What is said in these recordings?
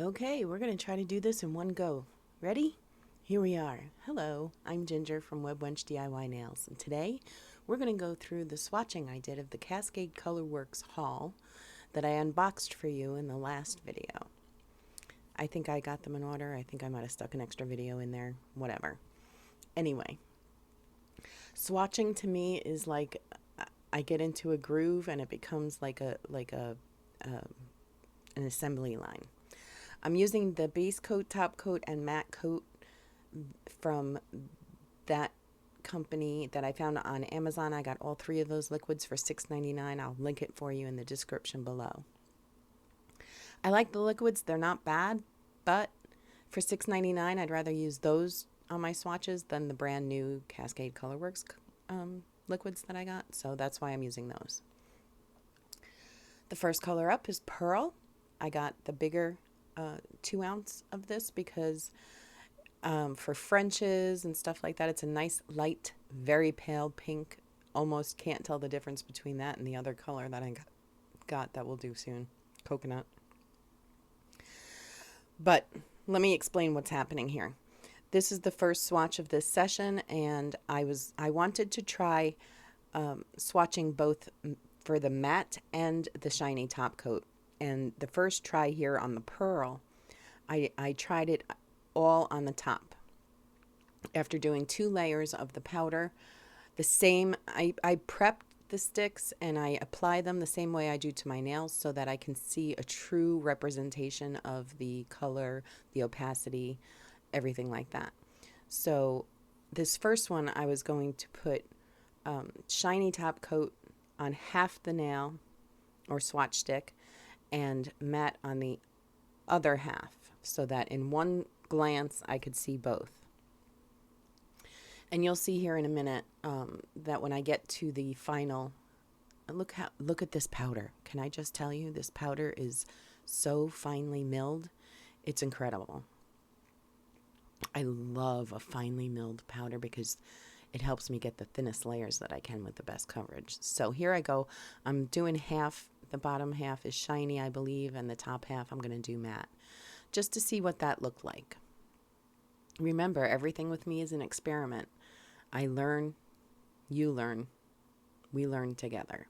Okay, we're going to try to do this in one go. Ready? Here we are. Hello, I'm Ginger from WebWench DIY Nails, and today we're going to go through the swatching I did of the Cascade Color Works haul that I unboxed for you in the last video. I think I got them in order. I think I might have stuck an extra video in there. Whatever. Anyway, swatching to me is like I get into a groove and it becomes like an assembly line. I'm using the base coat, top coat, and matte coat from that company that I found on Amazon. I got all three of those liquids for $6.99. I'll link it for you in the description below. I like the liquids. They're not bad, but for $6.99, I'd rather use those on my swatches than the brand new Cascade Color Works liquids that I got. So that's why I'm using those. The first color up is Pearl. I got the bigger 2 ounce of this because for Frenches and stuff like that, it's a nice light, very pale pink. Almost can't tell the difference between that and the other color that I got that we'll do soon, coconut. But let me explain what's happening here. This is the first swatch of this session, and I wanted to try swatching both for the matte and the shiny top coat. And the first try here on the Pearl, I tried it all on the top. After doing 2 layers of the powder, the same, I prepped the sticks and I apply them the same way I do to my nails so that I can see a true representation of the color, the opacity, everything like that. So this first one, I was going to put shiny top coat on half the nail or swatch stick and matte on the other half so that in one glance I could see both. And you'll see here in a minute that when I get to the final, look at this powder. Can I just tell you, this powder is so finely milled. It's incredible. I love a finely milled powder because it helps me get the thinnest layers that I can with the best coverage. So here I go. I'm doing half. The bottom half is shiny, I believe, and the top half I'm going to do matte, just to see what that looked like. Remember, everything with me is an experiment. I learn, you learn, we learn together.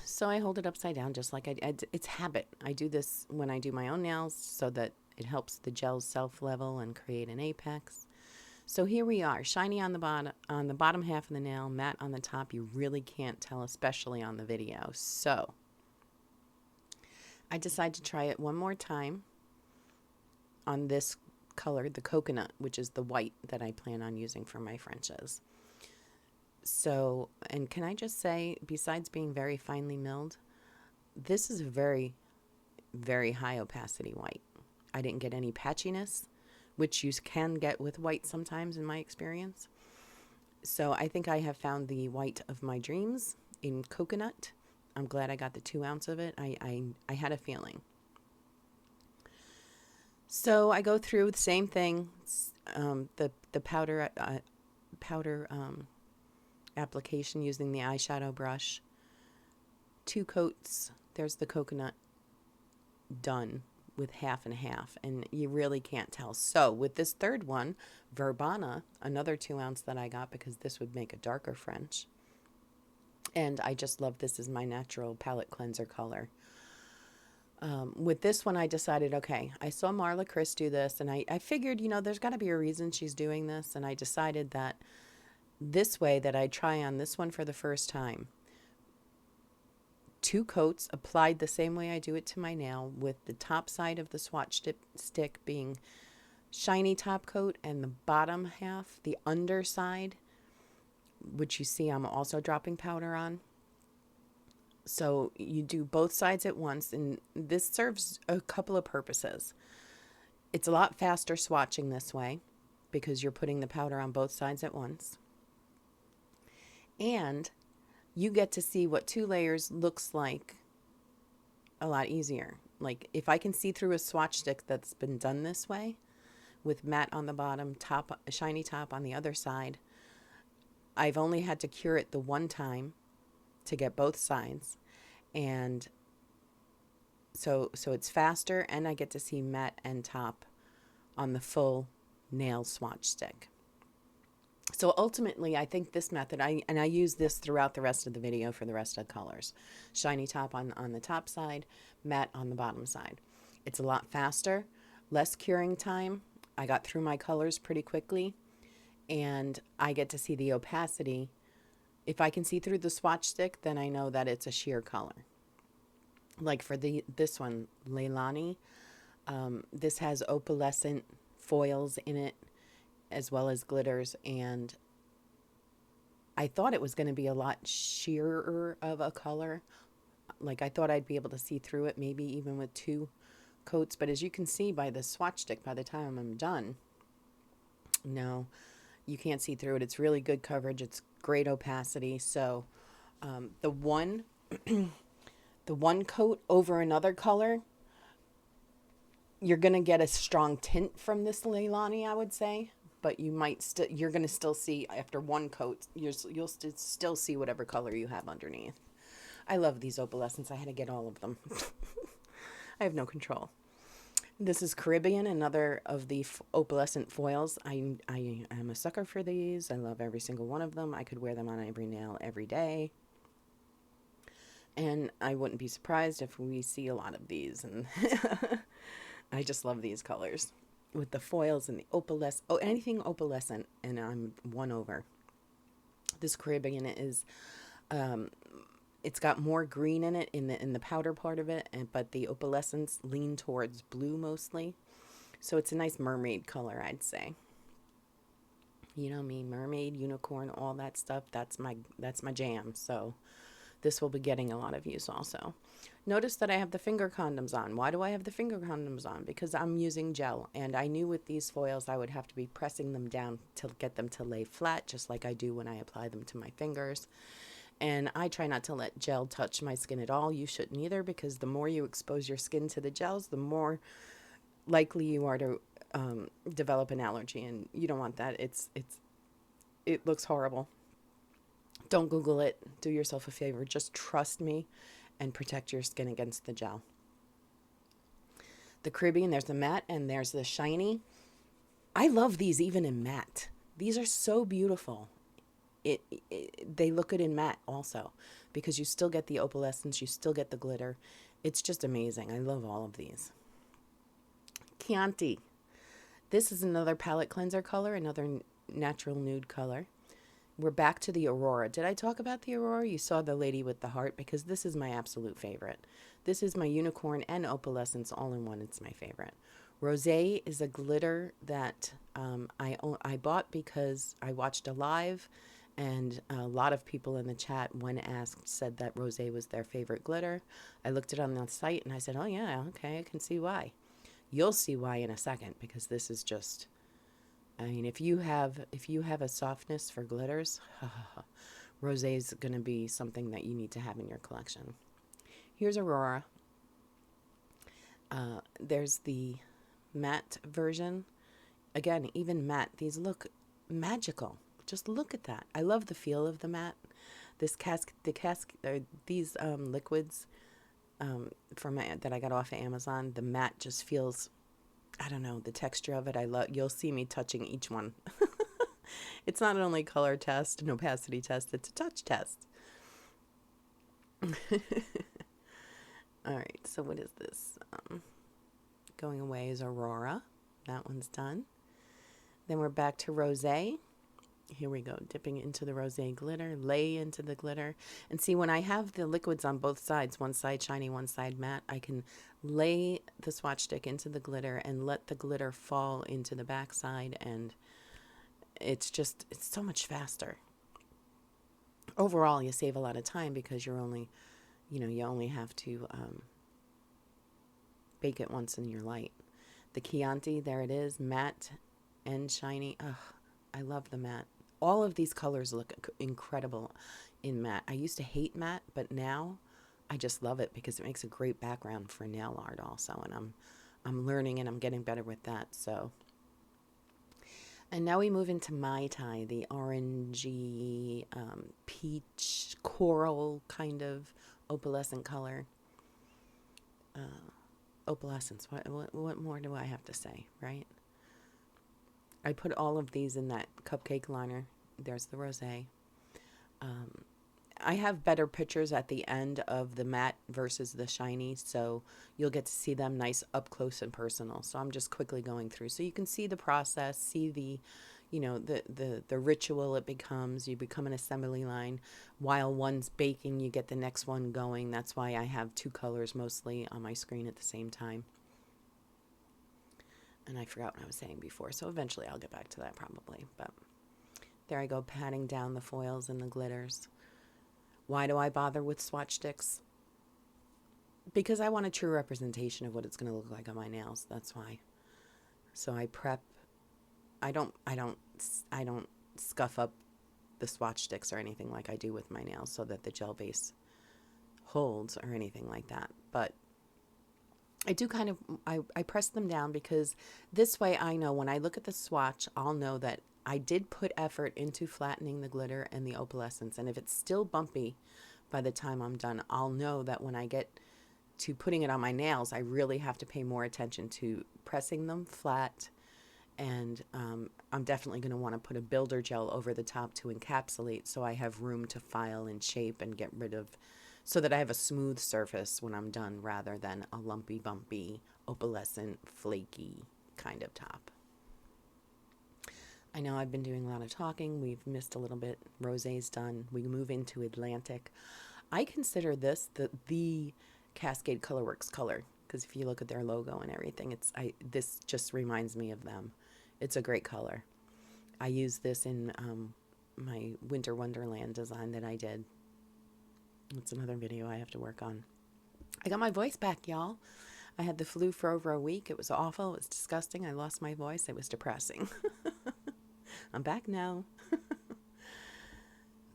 So I hold it upside down just like it's habit. I do this when I do my own nails so that it helps the gels self-level and create an apex. So here we are, shiny on the bottom half of the nail, matte on the top. You really can't tell, especially on the video. So I decided to try it one more time on this color, the coconut, which is the white that I plan on using for my Frenches. So, and can I just say, besides being very finely milled, this is a very, very high opacity white. I didn't get any patchiness, which you can get with white sometimes in my experience. So I think I have found the white of my dreams in coconut. I'm glad I got the 2 ounce of it. I had a feeling. So I go through the same thing, the powder application using the eyeshadow brush. 2 coats. There's the coconut done with half and half, and you really can't tell. So with this third one, Verbena, another 2 ounce that I got because this would make a darker French, and I just love this as my natural palette cleanser color. With this one, I decided, okay, I saw Marla Chris do this, and I figured, you know, there's got to be a reason she's doing this, and I decided that this way that I try on this one for the first time. 2 coats applied the same way I do it to my nail, with the top side of the swatch stick being shiny top coat and the bottom half, the underside, which you see I'm also dropping powder on. So you do both sides at once, and this serves a couple of purposes. It's a lot faster swatching this way because you're putting the powder on both sides at once. And you get to see what 2 layers looks like a lot easier. Like if I can see through a swatch stick that's been done this way, with matte on the bottom, top, shiny top on the other side, I've only had to cure it the one time to get both sides. And So it's faster, and I get to see matte and top on the full nail swatch stick. So ultimately, I think this method, I use this throughout the rest of the video for the rest of the colors. Shiny top on the top side, matte on the bottom side. It's a lot faster, less curing time. I got through my colors pretty quickly, and I get to see the opacity. If I can see through the swatch stick, then I know that it's a sheer color. Like for this one, Leilani, this has opalescent foils in it, as well as glitters, and I thought it was going to be a lot sheerer of a color. Like I thought I'd be able to see through it, maybe even with 2 coats, but as you can see by the swatch stick, by the time I'm done, no, you can't see through it. It's really good coverage. It's great opacity. So the one coat over another color, you're going to get a strong tint from this Leilani, I would say, but you're going to still see after 1 coat, you'll still see whatever color you have underneath. I love these opalescents. I had to get all of them. I have no control. This is Caribbean, another of the opalescent foils. I am a sucker for these. I love every single one of them. I could wear them on every nail every day. And I wouldn't be surprised if we see a lot of these. And I just love these colors with the foils and the opalescent. Oh, anything opalescent, and I'm won over. This Caribbean is, it's got more green in it in the powder part of it, but the opalescents lean towards blue mostly. So it's a nice mermaid color, I'd say. You know me, mermaid, unicorn, all that stuff. That's my jam. So this will be getting a lot of use also. Notice that I have the finger condoms on. Why do I have the finger condoms on? Because I'm using gel, and I knew with these foils I would have to be pressing them down to get them to lay flat, just like I do when I apply them to my fingers. And I try not to let gel touch my skin at all. You shouldn't either, because the more you expose your skin to the gels, the more likely you are to develop an allergy, and you don't want that. It looks horrible. Don't Google it. Do yourself a favor. Just trust me and protect your skin against the gel. The Caribbean, there's the matte and there's the shiny. I love these even in matte. These are so beautiful. They look good in matte also, because you still get the opalescence, you still get the glitter. It's just amazing. I love all of these. Chianti. This is another palette cleanser color, another natural nude color. We're back to the Aurora. Did I talk about the Aurora? You saw the lady with the heart, because this is my absolute favorite. This is my unicorn and opalescence all in one. It's my favorite. Rosé is a glitter that I bought because I watched a live, and a lot of people in the chat, when asked, said that Rosé was their favorite glitter. I looked it on the site and I said, oh yeah, okay, I can see why. You'll see why in a second, because this is just, I mean, if you have a softness for glitters, Rosé is going to be something that you need to have in your collection. Here's Aurora. There's the matte version. Again, even matte, these look magical. Just look at that. I love the feel of the matte. These liquids that I got off of Amazon, the matte just feels, I don't know, the texture of it. You'll see me touching each one. It's not only color test, an opacity test, it's a touch test. All right, so what is this? Going away is Aurora. That one's done. Then we're back to Rosé. Here we go, dipping into the Rosé glitter, lay into the glitter. And see, when I have the liquids on both sides, one side shiny, one side matte, I can lay the swatch stick into the glitter and let the glitter fall into the back side, and it's so much faster. Overall, you save a lot of time because you only have to bake it once in your light. The Chianti, there it is, matte and shiny. Ugh, I love the matte. All of these colors look incredible in matte. I used to hate matte, but now I just love it because it makes a great background for nail art also, and I'm learning and I'm getting better with that. So, and now we move into Mai Tai, the orangey, peach, coral kind of opalescent color. opalescence. What more do I have to say, right? I put all of these in that cupcake liner. There's the Rosé. I have better pictures at the end of the matte versus the shiny, so you'll get to see them nice up close and personal. So I'm just quickly going through. So you can see the process, see the, the ritual it becomes. You become an assembly line. While one's baking, you get the next one going. That's why I have two colors mostly on my screen at the same time. And I forgot what I was saying before, so eventually I'll get back to that probably. But there I go, patting down the foils and the glitters. Why do I bother with swatch sticks? Because I want a true representation of what it's going to look like on my nails. That's why. So I prep. I don't scuff up the swatch sticks or anything like I do with my nails so that the gel base holds or anything like that. But I do kind of, I press them down because this way I know when I look at the swatch, I'll know that I did put effort into flattening the glitter and the opalescence. And if it's still bumpy by the time I'm done, I'll know that when I get to putting it on my nails, I really have to pay more attention to pressing them flat. And I'm definitely going to want to put a builder gel over the top to encapsulate so I have room to file and shape and get rid of, so that I have a smooth surface when I'm done rather than a lumpy, bumpy, opalescent, flaky kind of top. I know I've been doing a lot of talking. We've missed a little bit. Rosé's done. We move into Atlantic. I consider this the Cascade Color Works color because if you look at their logo and everything, this just reminds me of them. It's a great color. I use this in my Winter Wonderland design that I did. It's another video I have to work on. I got my voice back, y'all. I had the flu for over a week. It was awful. It was disgusting. I lost my voice. It was depressing. I'm back now.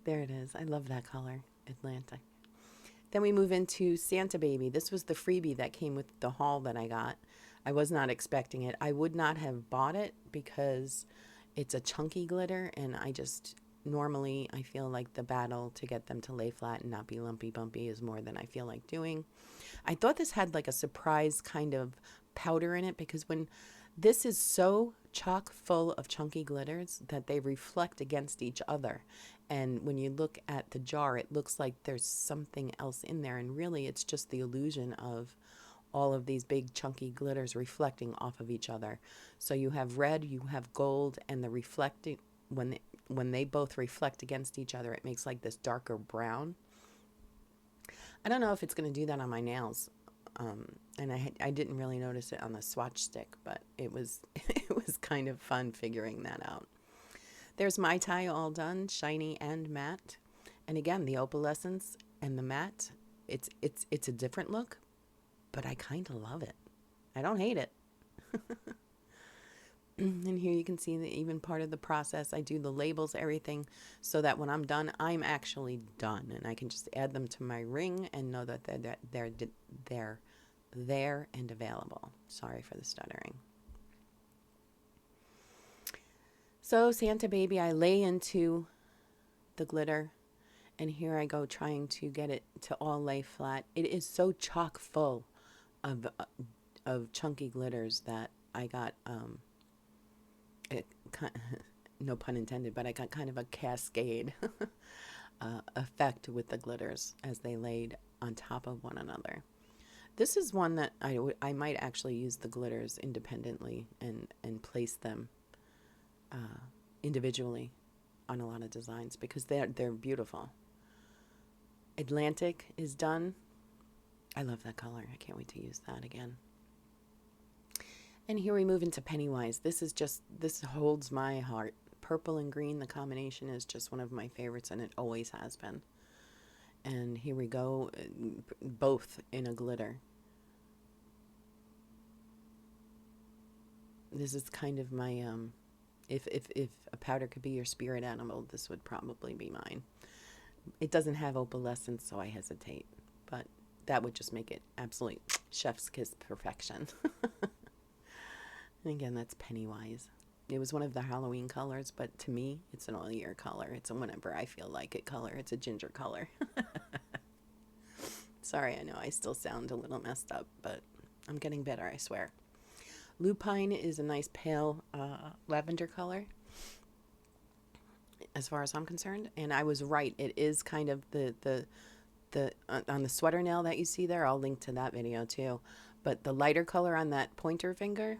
There it is. I love that color, Atlantic. Then we move into Santa Baby. This was the freebie that came with the haul that I got. I was not expecting it. I would not have bought it because it's a chunky glitter, and normally I feel like the battle to get them to lay flat and not be lumpy bumpy is more than I feel like doing. I thought this had like a surprise kind of powder in it because this is so chock full of chunky glitters that they reflect against each other. And when you look at the jar, it looks like there's something else in there. And really, it's just the illusion of all of these big chunky glitters reflecting off of each other. So you have red, you have gold, and the reflecting, when they both reflect against each other, it makes like this darker brown. I don't know if it's going to do that on my nails. And I didn't really notice it on the swatch stick, but it was kind of fun figuring that out. There's Mai Tai all done, shiny and matte. And again, the opalescence and the matte, it's a different look, but I kind of love it. I don't hate it. And here you can see that even part of the process, I do the labels, everything, so that when I'm done, I'm actually done. And I can just add them to my ring and know that they're there and available. Sorry for the stuttering. So Santa Baby, I lay into the glitter, and here I go trying to get it to all lay flat. It is so chock full of chunky glitters that I got no pun intended, but I got kind of a cascade effect with the glitters as they laid on top of one another. This is one that I might actually use the glitters independently and place them individually on a lot of designs because they're beautiful. Atlantic is done. I love that color. I can't wait to use that again. And here we move into Pennywise. This holds my heart. Purple and green, the combination is just one of my favorites, and it always has been. And here we go, both in a glitter. This is kind of my, if a powder could be your spirit animal, this would probably be mine. It doesn't have opalescence, so I hesitate. But that would just make it absolute chef's kiss perfection. And again, that's Pennywise. It was one of the Halloween colors, but to me, it's an all-year color. It's a whenever I feel like it color. It's a ginger color. Sorry, I know I still sound a little messed up, but I'm getting better, I swear. Lupine is a nice pale lavender color, as far as I'm concerned. And I was right. It is kind of the on the sweater nail that you see there. I'll link to that video too. But the lighter color on that pointer finger,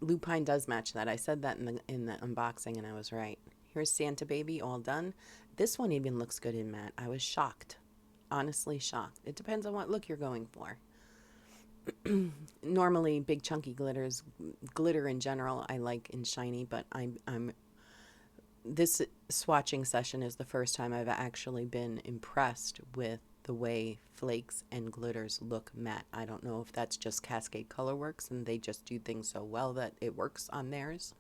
Lupine does match that. I said that in the unboxing, and I was right. Here's Santa Baby, all done. This one even looks good in matte. I was shocked. Honestly shocked. It depends on what look you're going for. Normally, big chunky glitter in general, I like in shiny, but this swatching session is the first time I've actually been impressed with the way flakes and glitters look matte. I don't know if that's just Cascade Color Works and they just do things so well that it works on theirs.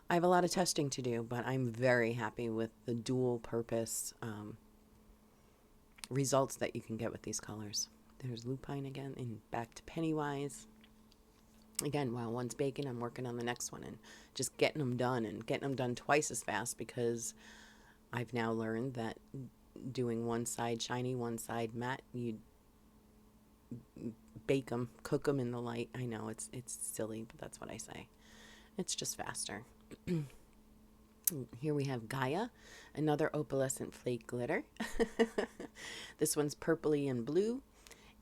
I have a lot of testing to do, but I'm very happy with the dual purpose results that you can get with these colors. There's Lupine again, and back to Pennywise. Again, while one's baking, I'm working on the next one and just getting them done, and getting them done twice as fast, because I've now learned that doing one side shiny, one side matte, you bake them, cook them in the light. I know it's silly, but that's what I say. It's just faster. Here we have Gaia, another opalescent flake glitter. This one's purpley and blue.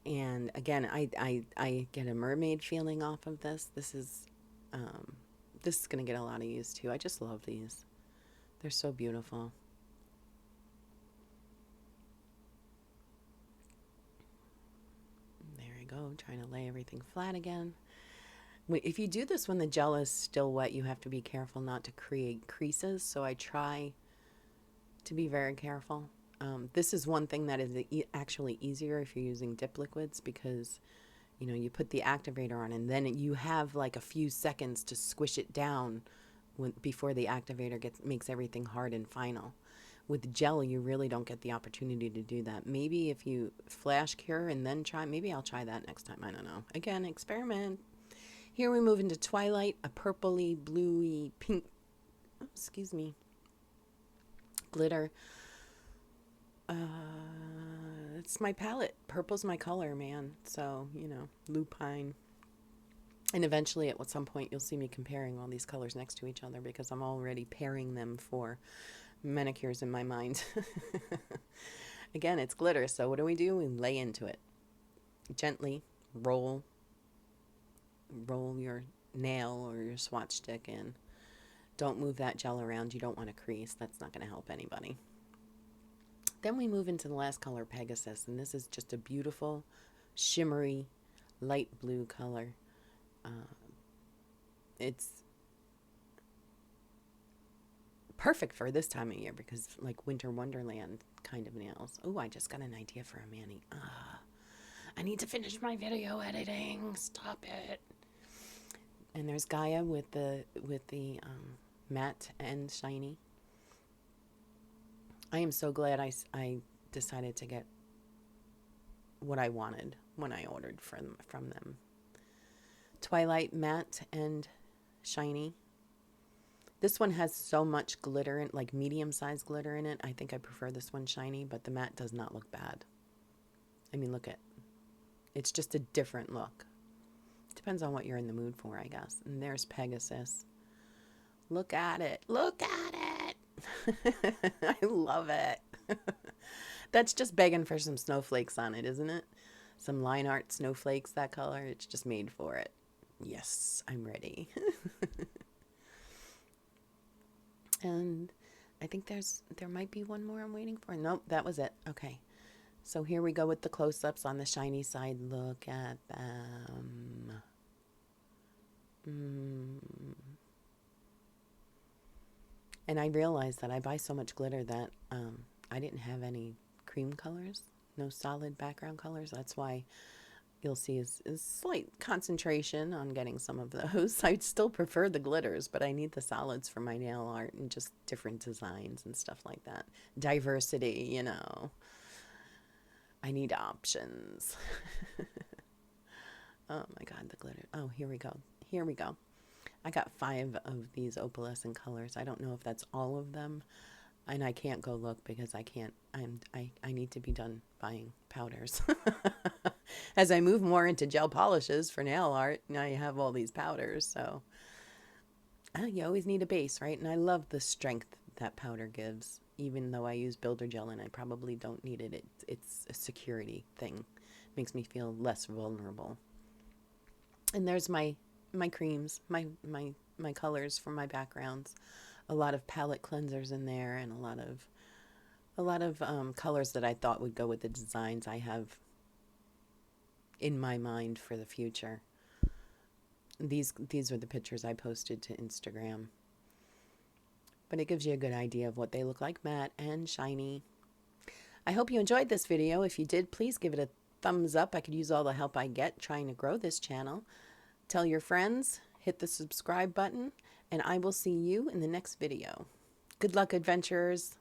And again, I get a mermaid feeling off of this. This is going to get a lot of use too. I just love these. They're so beautiful. There we go, trying to lay everything flat again. If you do this when the gel is still wet, you have to be careful not to create creases. So I try to be very careful. This is one thing that is actually easier if you're using dip liquids, because you know, you put the activator on and then you have like a few seconds to squish it down before the activator makes everything hard and final. With gel, you really don't get the opportunity to do that. Maybe if you flash cure and then try, maybe I'll try that next time. I don't know. Again, experiment. Here we move into Twilight, a purpley, bluey, pink, excuse me, glitter. It's my palette. Purple's my color, man. So, you know, Lupine. And eventually, at some point, you'll see me comparing all these colors next to each other, because I'm already pairing them for manicures in my mind. Again, it's glitter, so what do? We lay into it. Gently roll your nail or your swatch stick in. Don't move that gel around. You don't want to crease. That's not going to help anybody. Then we move into the last color, Pegasus, and this is just a beautiful, shimmery, light blue color. It's perfect for this time of year, because like winter wonderland kind of nails. Oh, I just got an idea for a mani. I need to finish my video editing. Stop it. And there's Gaia with the matte and shiny. I am so glad I decided to get what I wanted when I ordered from them. Twilight, matte and shiny. This one has so much glitter, like medium-sized glitter in it. I think I prefer this one shiny, but the matte does not look bad. I mean, look at, it's just a different look. Depends on what you're in the mood for, I guess. And there's Pegasus. Look at it. Look at it. I love it. That's just begging for some snowflakes on it, isn't it? Some line art snowflakes, that color. It's just made for it. Yes, I'm ready. And I think there might be one more I'm waiting for. Nope, that was it. Okay. So here we go with the close-ups on the shiny side. Look at them. And I realized that I buy so much glitter that I didn't have any cream colors, no solid background colors. That's why you'll see is slight concentration on getting some of those. I'd still prefer the glitters, but I need the solids for my nail art and just different designs and stuff like that. Diversity, you know. I need options. Oh my God, the glitter. Oh, here we go. Here we go. I got 5 of these opalescent colors. I don't know if that's all of them. and I can't go look because I can't. I need to be done buying powders. As I move more into gel polishes for nail art, now you have all these powders, so you always need a base, right? And I love the strength that powder gives. Even though I use builder gel and I probably don't need it, it's a security thing. It makes me feel less vulnerable. And there's my creams, my colors for my backgrounds. A lot of palette cleansers in there, and a lot of colors that I thought would go with the designs I have in my mind for the future. These are the pictures I posted to Instagram. But it gives you a good idea of what they look like, matte and shiny. I hope you enjoyed this video. If you did, please give it a thumbs up. I could use all the help I get trying to grow this channel. Tell your friends, hit the subscribe button, and I will see you in the next video. Good luck, adventurers.